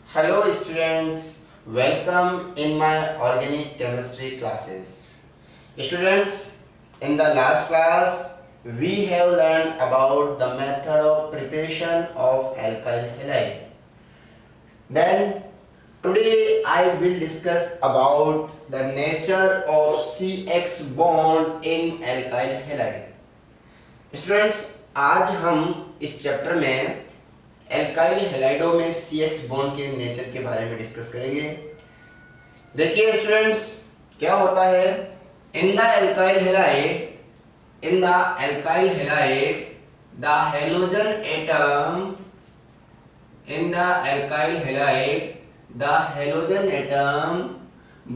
Hello students, welcome in my organic chemistry classes. Students, in the last class we have learned about the method of preparation of alkyl halide. Then today I will discuss about the nature of CX bond in alkyl halide. Students, आज हम इस chapter में alkyl हैलाइडों में CX bond के nature के बारे में discuss करेंगे। देखिए स्टूडेंट्स, क्या होता है in the alkyl halide the halogen atom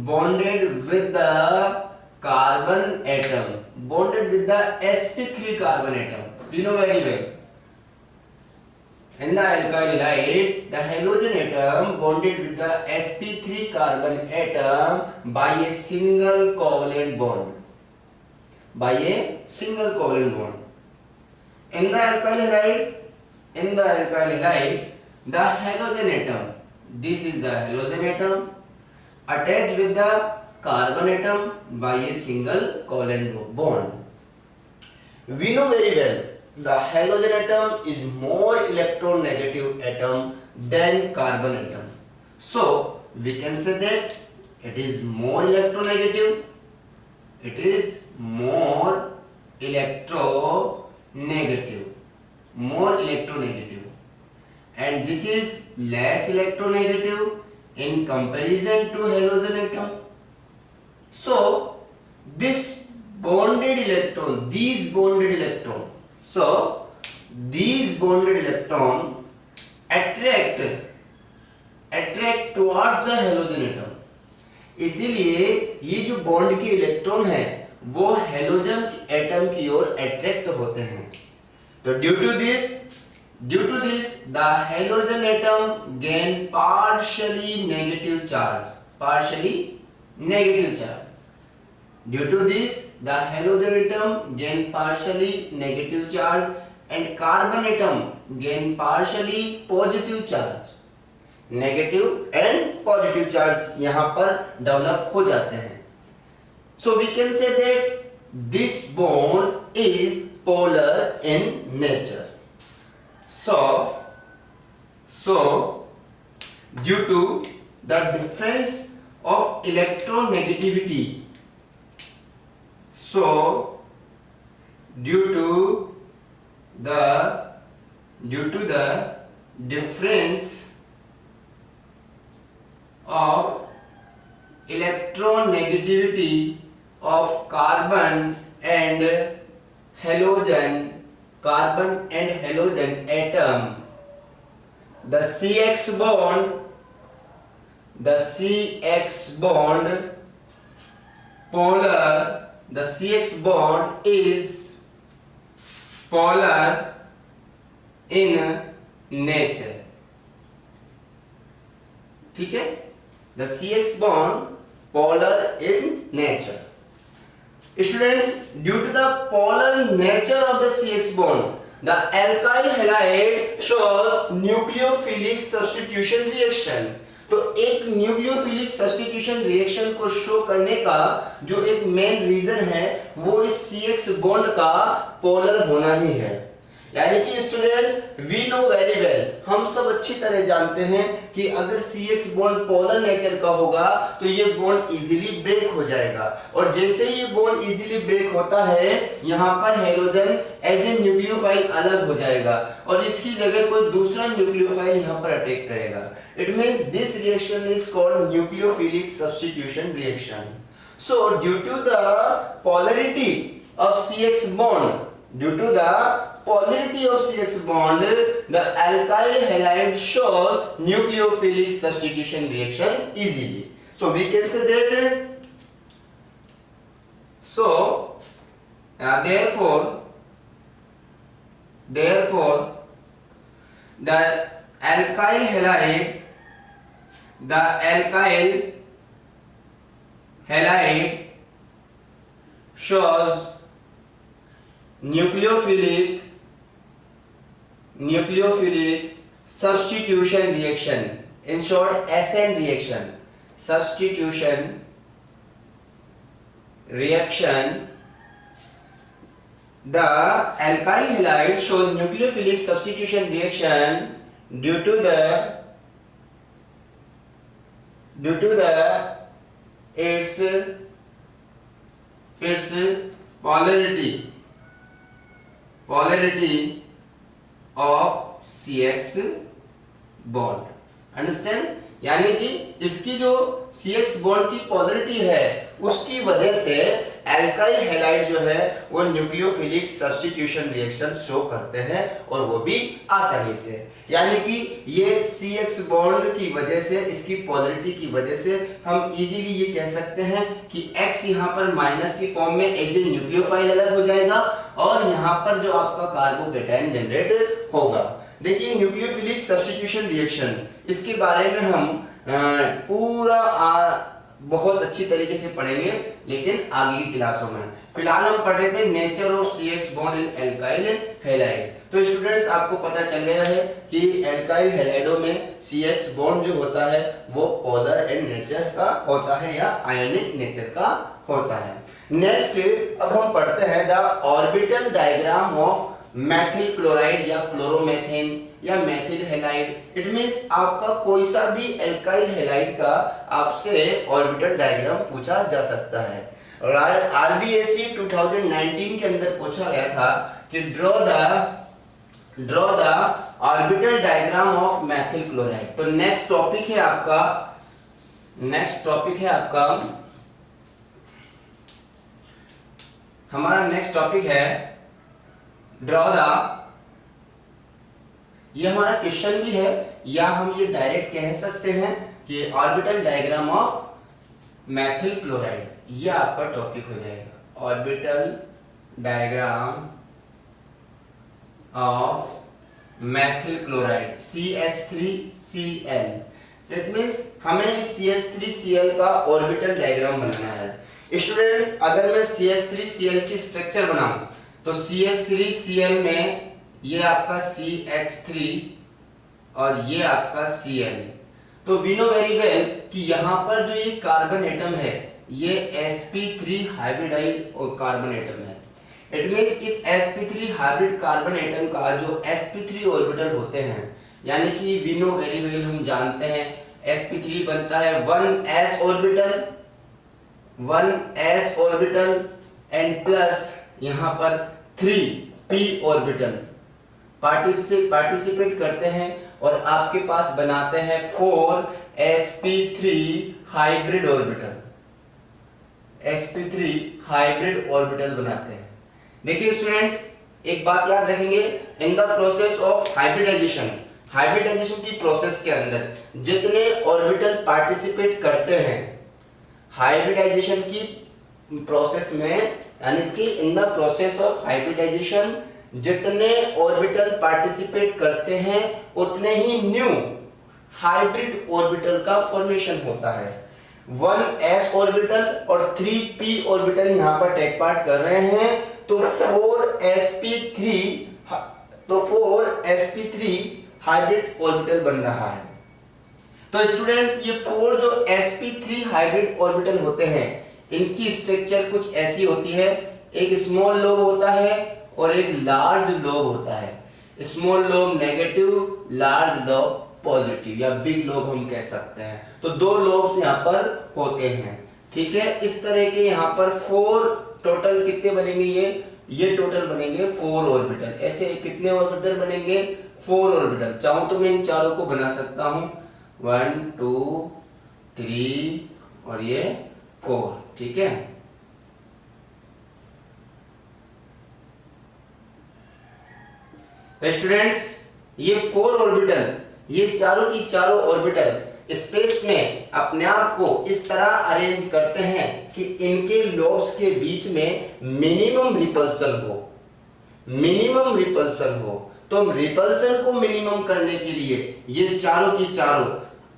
bonded with the carbon atom, bonded with the sp3 carbon atom. You know very well. In the alkyl halide, the halogen atom bonded with the sp3 carbon atom by a single covalent bond. In the alkyl halide, the halogen atom, this is the halogen atom, attached with the carbon atom by a single covalent bond. We know very well the halogen atom is more electronegative atom than carbon atom. So we can say that it is more electronegative. And this is less electronegative in comparison to halogen atom. So these bonded electron attract towards the halogen atom. इसीलिए ये जो bond के electron हैं वो halogen atom की ओर attract होते हैं। तो due to this the halogen atom gain partially negative charge. Due to this the halogen atom gain partially negative charge and carbon atom gain partially positive charge. Negative and positive charge यहाँ पर develop हो जाते हैं। So we can say that this bond is polar in nature. So due to the difference of electronegativity, due to the difference of electronegativity of carbon and halogen atom, the CX bond is polar in nature. ठीक है, the CX bond polar in nature. Students, due to the polar nature of the CX bond, the alkyl halide shows nucleophilic substitution reaction. तो एक nucleophilic substitution reaction को show करने का जो एक main reason है वो इस CX बॉन्ड का पोलर होना ही है। यानी कि students, we know very well, हम सब अच्छी तरह जानते हैं कि अगर CX बॉन्ड पोलर नेचर का होगा तो ये बॉन्ड इजीली ब्रेक हो जाएगा, और जैसे ही ये बॉन्ड इजीली ब्रेक होता है यहाँ पर हेलोजन एज ए न्यूक्लियोफाइल अलग हो जाएगा और इसकी जगह कोई दूसरा न्यूक्लियोफाइल यहाँ पर अटैक करेगा। It means this reaction is called nucleophilic substitution reaction. So due to the polarity of CX bond, the alkyl halide shows nucleophilic substitution reaction easily. So we can say that therefore the alkyl halide shows nucleophilic substitution reaction in short SN reaction, substitution reaction, the alkyl halide shows nucleophilic substitution reaction due to the its polarity of CX bond. Understand? यानी कि इसकी जो CX bond की polarity है उसकी वजह से alkyl halide जो है वो न्यूक्लियोफिलिक सब्स्टिट्यूशन रिएक्शन शो करते हैं और वो भी आसानी से। यानी कि ये CX बॉन्ड की वजह से, इसकी पोलरिटी की वजह से हम इजीली ये कह सकते हैं कि X यहाँ पर माइनस की फॉर्म में एज ए न्यूक्लियोफाइल अलग हो जाएगा और यहाँ पर जो आपका कार्बोकेटायन जनरेट होगा। देखिए न्यूक्लियोफिलिक सब्स्टिट्यूशन रिएक्शन, इसके बारे में हम पूरा बहुत अच्छी तरीके से पढ़ेंगे लेकिन आगे की क्लासों में। फिलहाल हम पढ़ रहे थे nature of CX bond in alkyl halide. तो स्टूडेंट्स आपको पता चल गया है कि एल्काइल हैलाइडों में CX बॉन्ड जो होता है वो पोलर इन नेचर का होता है या आयनिक नेचर का होता है। नेक्स्ट अब हम पढ़ते हैं the orbital diagram of Maithil chloride या क्लोरोमेथेन या मैथिल हैलाइड। इट मींस आपका कोई सा भी एल्काइल हैलाइड का आपसे ऑर्बिटल डायग्राम पूछा जा सकता है। RBSc 2019 के अंदर पूछा गया था कि draw the orbital diagram of Maithil chloride. तो नेक्स्ट टॉपिक है आपका हमारा नेक्स्ट टॉपिक है ड्रॉ द, ये हमारा क्वेश्चन भी है या हम ये डायरेक्ट कह सकते हैं कि orbital diagram of Maithil chloride, ये आपका टॉपिक हो जाएगा। Orbital diagram of Maithil chloride CH3Cl। It means हमें इस CH3Cl का ऑर्बिटल डायग्राम बनाना है। स्टूडेंट्स अगर मैं CH3Cl की स्ट्रक्चर बनाऊं तो CH3Cl में ये आपका CH3 और ये आपका Cl। तो वी नो वेरी वेल कि यहाँ पर जो ये कार्बन एटम है ये sp3 हाइब्रिडाइज और कार्बन एटम है। इट मींस इस sp3 हाइब्रिड कार्बन एटम का जो sp3 ऑर्बिटल होते हैं, यानी कि वी नो वेरी वेल हम जानते हैं sp3 बनता है 1s ऑर्बिटल एंड प्लस यहाँ पर 3p ऑर्बिटल पार्टिसिपेट करते हैं और आपके पास बनाते हैं 4sp3 hybrid orbital. sp3 hybrid orbital बनाते हैं। देखिए स्टूडेंट्स एक बात याद रखेंगे, in the process of hybridization की प्रोसेस के अंदर जितने ऑर्बिटल पार्टिसिपेट करते हैं हाइब्रिडाइजेशन की प्रोसेस में, यानी कि in the process of hybridization जितने ऑर्बिटल पार्टिसिपेट करते हैं उतने ही न्यू हाइब्रिड ऑर्बिटल का फॉर्मेशन होता है। 1s ऑर्बिटल और 3p ऑर्बिटल यहां पर टेक पार्ट कर रहे हैं तो 4sp3 हाइब्रिड ऑर्बिटल बन रहा है। तो स्टूडेंट्स ये 4 जो sp3 हाइब्रिड ऑर्बिटल होते हैं इनकी स्ट्रक्चर कुछ ऐसी होती है, एक स्मॉल लोब होता है और एक लार्ज लोब होता है। Small lobe negative, large lobe positive या बिग लोब हम कह सकते हैं। तो 2 लोब्स यहाँ पर होते हैं, ठीक है। इस तरह के यहाँ पर 4 टोटल कितने बनेंगे, ये टोटल बनेंगे 4 ऑर्बिटल। ऐसे कितने ऑर्बिटल बनेंगे, 4 ऑर्बिटल। चाहूं तो मैं इन चारों को बना सकता हूं 1 2 3 और ये 4, ठीक है। तो स्टूडेंट्स ये 4 ऑर्बिटल, ये चारों की चारों ऑर्बिटल स्पेस में अपने आप को इस तरह अरेंज करते हैं कि इनके लोब्स के बीच में मिनिमम रिपल्सन हो। तो हम रिपल्सन को मिनिमम करने के लिए ये चारों की चारों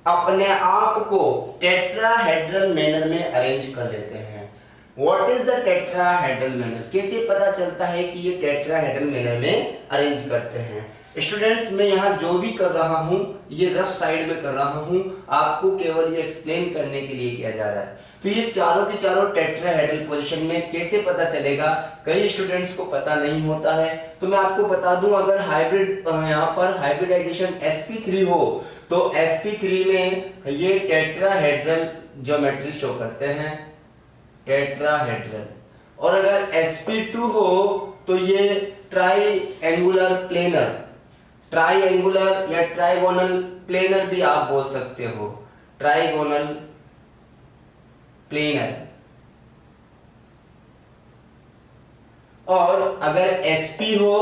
अपने आप को टेट्राहेड्रल मैनर में अरेंज कर लेते हैं। What is the tetrahedral manner, कैसे पता चलता है कि ये टेट्राहेड्रल मैनर में अरेंज करते हैं। स्टूडेंट्स मैं यहाँ जो भी कर रहा हूँ ये रफ साइड में कर रहा हूँ, आपको केवल ये एक्सप्लेन करने के लिए किया जा रहा है। तो ये चारों के चारों टेट्राहेड्रल पोजीशन में कैसे पता चलेगा, कई स्टूडेंट्स को पता नहीं होता है। तो मैं आपको बता दूं, अगर हाइब्रिड यहाँ पर हाइब्रिडाइजेशन sp3 हो तो sp3 में ये टेट्राहेड्रल ज्योमेट्री शो करते हैं, टेट्राहेड्रल। और अगर sp2 हो तो ये ट्राइएंगुलर प्लेनर, ट्राइएंगुलर या ट्राइगोनल प्लेनर भी आप बोल सकते हो, ट्राइगोनल प्लेनर। और अगर sp हो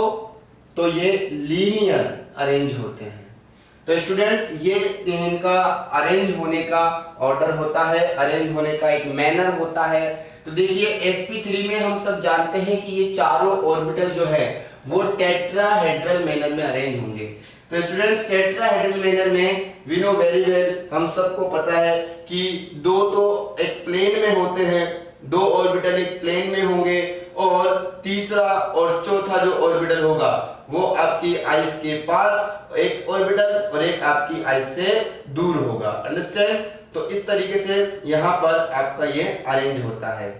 तो ये लीनियर अरेंज होते हैं। तो स्टूडेंट्स ये इनका अरेंज होने का ऑर्डर होता है, अरेंज होने का एक मैनर होता है। तो देखिए sp3 में हम सब जानते हैं कि ये चारों ऑर्बिटल जो है वो टेट्राहेड्रल मैनर में अरेंज होंगे। तो स्टूडेंट्स टेट्राहेड्रल मैनर में वी नो वेरी वेल, हम सबको पता है कि दो तो एक प्लेन में होते हैं, दो ऑर्बिटल एक प्लेन में होंगे, और तीसरा और चौथा जो ऑर्बिटल होगा वो आपकी आइस के पास एक ऑर्बिटल और एक आपकी आइस से दूर होगा। अंडरस्टैंड? तो इस तरीके से यहाँ पर आपका ये अरेंज होता है।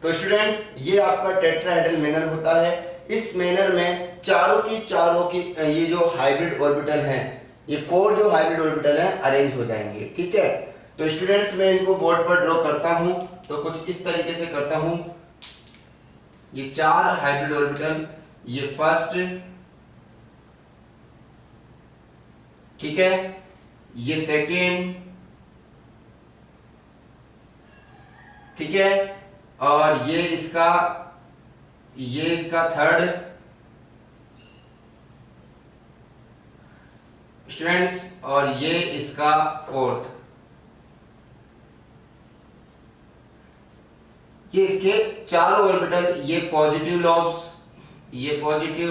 तो स्टूडेंट्स ये आपका टेट्राहेड्रल मैनर होता है। इस मैनर में चारों की ये जो हाइब्रिड ऑर्बिटल हैं, ये 4 जो हाइब्रिड ऑर्बिटल हैं अरेंज हो जाएंगे। ठीक है, तो स्टूडेंट्स मैं इनको बोर्ड पर ड्रॉ करता हूं, तो कुछ इस तरीके से करता हूं। ये 4 हाइब्रिड ऑर्बिटल, ये फर्स्ट, ठीक है, ये सेकेंड, ठीक है, और ये इसका थर्ड स्टूडेंट्स, और ये इसका फोर्थ। ये इसके चारों ऑर्बिटल, ये पॉजिटिव लॉब्स, ये पॉजिटिव,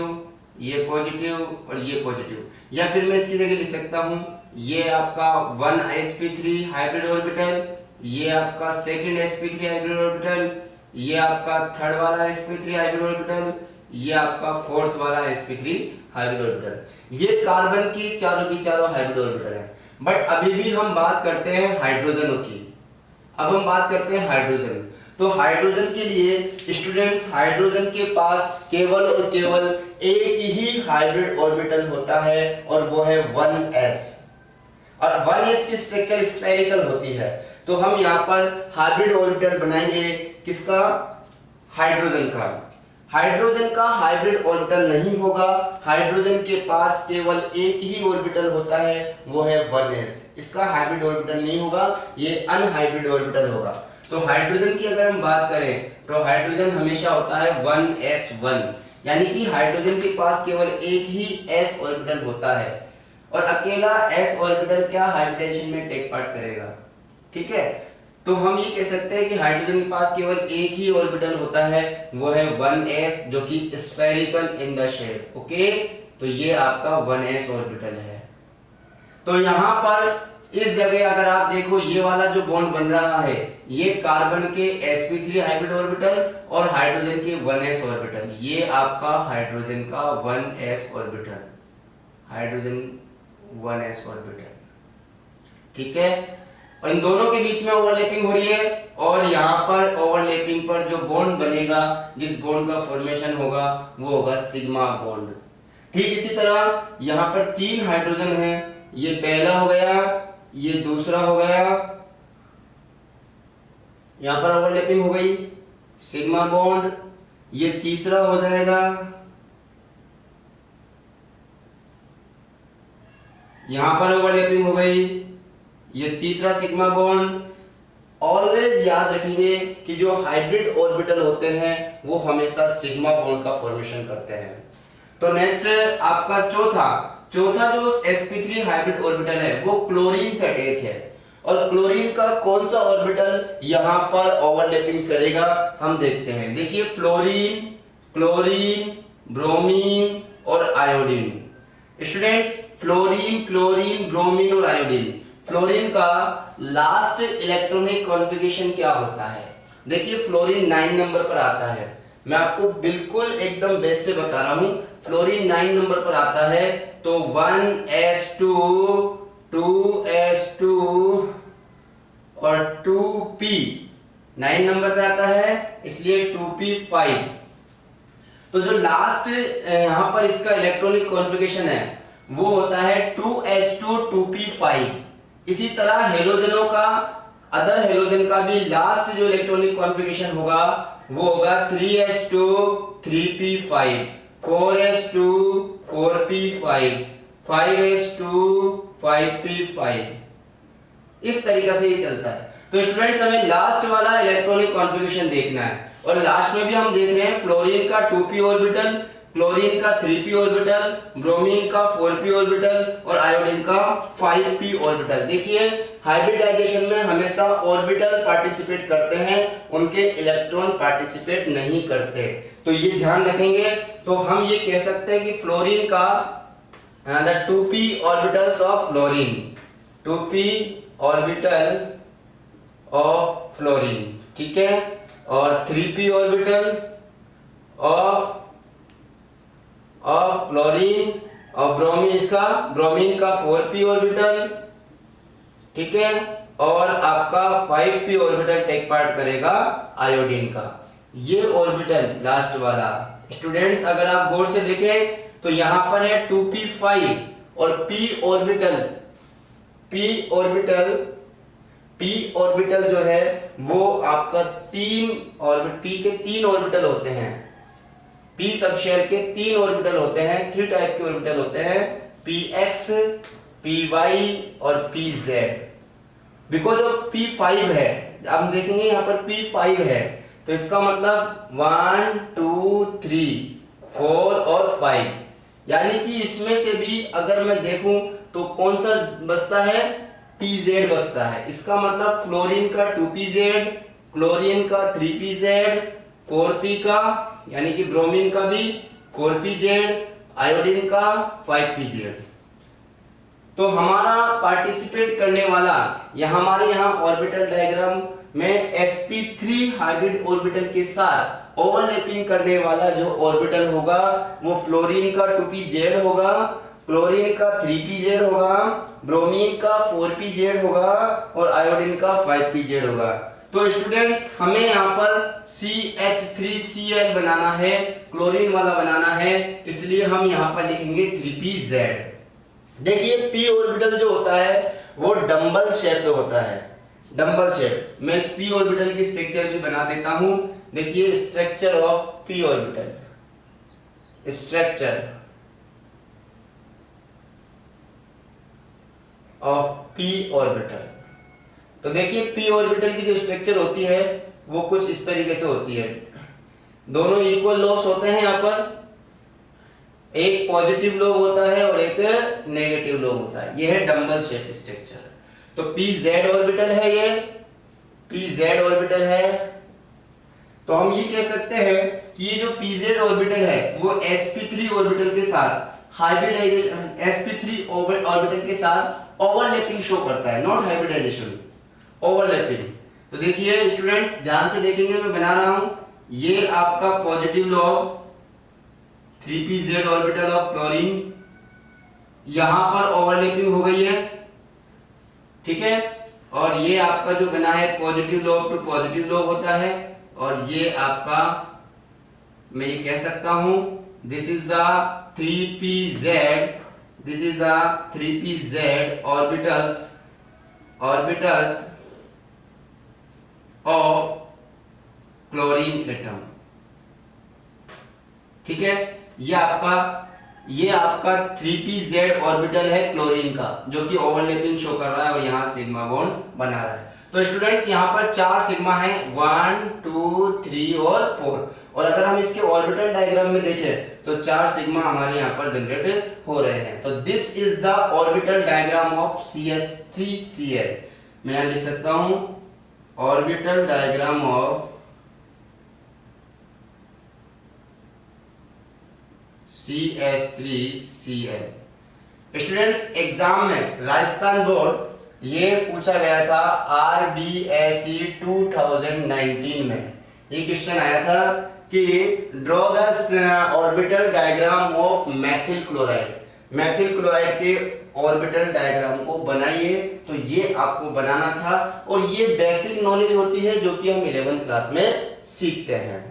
ये पॉजिटिव और ये पॉजिटिव। या फिर मैं इसकी जगह लिख सकता हूं, ये आपका 1 sp3 हाइब्रिड ऑर्बिटल, ये आपका सेकंड sp3 हाइब्रिड ऑर्बिटल, ये आपका थर्ड वाला sp3 हाइब्रिड ऑर्बिटल, ये आपका फोर्थ वाला sp3 हाइब्रिड ऑर्बिटल। ये कार्बन की चारों हाइब्रिड ऑर्बिटल है। बट अभी भी हम बात करते हैं हाइड्रोजनों की। अब हम बात करते हैं हाइड्रोजन। तो हाइड्रोजन के लिए स्टूडेंट्स, हाइड्रोजन के पास केवल और केवल एक ही हाइब्रिड ऑर्बिटल होता है और वो है 1s। और 1s की स्ट्रक्चर स्फेरिकल होती है। तो हम यहाँ पर हाइब्रिड ऑर्बिटल बनाएंगे किसका? हाइड्रोजन का। हाइड्रोजन का हाइब्रिड ऑर्बिटल नहीं होगा। हाइड्रोजन के पास केवल एक ही ऑर्बिटल होता है, वो है 1s। इसका हाइब्रिड ऑर्बिटल नहीं होगा, ये अनहाइब्रिड ऑर्बिटल होगा। तो हाइड्रोजन की अगर हम बात करें तो हाइड्रोजन हमेशा होता है 1s1, यानी कि हाइड्रोजन के पास केवल एक ही s ऑर्बिटल होता है और अकेला s ऑर्बिटल क्या हाइब्रिडाइजेशन में टेक पार्ट करेगा। ठीक है, तो हम ये कह सकते हैं कि हाइड्रोजन के पास केवल एक ही ऑर्बिटल होता है, वो है 1s, जो कि spherical in the shape. Okay, तो ये आपका 1s ऑर्बिटल है। तो यहाँ पर इस जगह अगर आप देखो, ये वाला जो बॉन्ड बन रहा है ये कार्बन के sp3 हाइब्रिड ऑर्बिटल और हाइड्रोजन के 1s ऑर्बिटल, ये आपका हाइड्रोजन का 1s orbital, hydrogen 1s orbital. ठीक है, और इन दोनों के बीच में ओवरलैपिंग हो रही है और यहाँ पर ओवरलैपिंग पर जो बॉन्ड बनेगा, जिस बॉन्ड का फॉर्मेशन होगा वो होगा सिग्मा बॉन्ड। ठीक इसी तरह यहाँ पर 3 हाइड्रोजन है, ये पहला हो गया, ये दूसरा हो गया, यहां पर ओवरलैपिंग हो गई सिग्मा बॉन्ड, ये तीसरा हो जाएगा, यहां पर ओवरलैपिंग हो गई, ये तीसरा सिग्मा बॉन्ड। ऑलवेज याद रखेंगे कि जो हाइब्रिड ऑर्बिटल होते हैं वो हमेशा सिग्मा बॉन्ड का फॉर्मेशन करते हैं। तो नेक्स्ट आपका चौथा जो sp3 हाइब्रिड ऑर्बिटल है वो क्लोरीन से अटैच है, और क्लोरीन का कौन सा ऑर्बिटल यहाँ पर ओवरलैपिंग करेगा हम देखते हैं। देखिए फ्लोरीन, क्लोरीन, ब्रोमीन और iodine. Students fluorine, chlorine, bromine और आयोडीन, फ्लोरीन का लास्ट इलेक्ट्रॉनिक कॉन्फ़िगरेशन क्या होता है? देखिए फ्लोरीन 9 नंबर पर आता है, मैं आपको बिल्कुल एकदम बेस से बता रहा हूं। फ्लोरीन 9 नंबर पर आता है, तो 1s2 2s2 और 2p 9 नंबर पे आता है, इसलिए 2p5। तो जो लास्ट यहां पर इसका इलेक्ट्रॉनिक कॉन्फ़िगरेशन है वो होता है 2s2 2p5। इसी तरह हेलोजनों का, अदर हेलोजन का भी लास्ट जो इलेक्ट्रॉनिक कॉन्फ़िगरेशन होगा वो होगा 3s2 3p5, 4s2 4p5, 5s2 5p5। इस तरीके से ये चलता है। तो स्टूडेंट्स हमें लास्ट वाला इलेक्ट्रॉनिक कॉन्फ़िगरेशन देखना है, और लास्ट में भी हम देख रहे हैं फ्लोरीन का 2p ऑर्बिटल, क्लोरीन का 3p ऑर्बिटल, ब्रोमीन का 4p ऑर्बिटल और आयोडीन का 5p ऑर्बिटल। देखिए हाइब्रिडाइजेशन में हमेशा ऑर्बिटल पार्टिसिपेट करते हैं, उनके इलेक्ट्रॉन पार्टिसिपेट नहीं करते, तो ये ध्यान रखेंगे। तो हम ये कह सकते हैं कि फ्लोरीन का the 2p orbitals of fluorine, 2p orbital of fluorine, ठीक है, और 3p ऑर्बिटल ऑफ क्लोरीन, और ब्रोमीन का 4p ऑर्बिटल, ठीक है, और आपका 5p ऑर्बिटल टेक पार्ट करेगा आयोडीन का। ये ऑर्बिटल लास्ट वाला स्टूडेंट्स अगर आप गौर से देखें तो यहां पर है 2p5 और p ऑर्बिटल जो है वो आपका 3 ऑर्बिटल, p के 3 ऑर्बिटल होते हैं, p सबशेल के 3 ऑर्बिटल होते हैं, 3 टाइप के ऑर्बिटल होते हैं, px, py और pz। बिकॉज ऑफ p5 है, आप देखेंगे यहाँ पर p5 है, तो इसका मतलब 1 2 3 4 और 5, यानी कि इसमें से भी अगर मैं देखूं तो कौन सा बचता है, pz बचता है। इसका मतलब फ्लोरीन का 2pz, क्लोरीन का 3pz, 4p का यानी कि ब्रोमीन का भी 4pz, आयोडीन का 5pz। तो हमारा पार्टिसिपेट करने वाला हमारे यहाँ ऑर्बिटल डायग्राम में sp3 हाइब्रिड ऑर्बिटल के साथ ओवरलैपिंग करने वाला जो ऑर्बिटल होगा वो फ्लोरीन का 2pz होगा, क्लोरीन का 3pz होगा, ब्रोमीन का 4pz होगा और आयोडीन का 5pz होगा। तो स्टूडेंट्स हमें यहाँ पर CH3Cl बनाना है, क्लोरीन वाला बनाना है, इसलिए हम यहाँ पर लिखेंगे 3pz। देखिए p ऑर्बिटल जो होता है वो डंबल शेप होता है, डंबल शेप। मैं इस p ऑर्बिटल की स्ट्रक्चर भी बना देता हूं। देखिए structure of p orbital, structure of p orbital. तो देखिए p ऑर्बिटल की जो स्ट्रक्चर होती है वो कुछ इस तरीके से होती है, दोनों इक्वल लोब्स होते हैं, यहाँ पर एक पॉजिटिव लोब होता है और एक नेगेटिव लोब होता है, यह है डंबल शेप स्ट्रक्चर। तो pz ऑर्बिटल है, ये pz ऑर्बिटल है। तो हम ये कह सकते हैं कि ये जो pz ऑर्बिटल है वो sp3 ऑर्बिटल के साथ हाइब्रिडाइजेशन, sp3 ऑर्बिटल के साथ ओवरलैपिंग शो करता है, नॉट हाइब्रिडाइजेशन, ओवरलैपिंग। तो देखिए स्टूडेंट्स ध्यान से देखेंगे, मैं बना रहा हूं, ये आपका positive lobe 3pz orbital of chlorine, यहां पर ओवरलैपिंग हो गई है, ठीक है, और ये आपका जो बना है positive lobe to positive lobe होता है, और ये आपका मैं ये कह सकता हूं this is the 3pz, this is the 3pz orbitals of chlorine atom, ठीक है। ये आपका 3pz ऑर्बिटल है क्लोरीन का, जो कि ओवरलैपिंग शो कर रहा है और यहाँ सिग्मा बॉन्ड बना रहा है। तो स्टूडेंट्स यहाँ पर 4 सिग्मा है, 1 2 3 और 4, और अगर हम इसके ऑर्बिटल डायग्राम में देखें तो 4 सिग्मा हमारे यहाँ पर जनरेट हो रहे हैं। तो this is the orbital diagram of CH3Cl। मैं यहाँ लिख सकता हूँ orbital diagram of CH3Cl। Students exam में राजस्थान बोर्ड ये पूछा गया था RBSE 2019 में, ये क्वेश्चन आया था कि draw the orbital diagram of methyl chloride, methyl chloride के ऑर्बिटल डायग्राम को बनाइए। तो ये आपको बनाना था और ये बेसिक नॉलेज होती है जो कि हम 11th क्लास में सीखते हैं।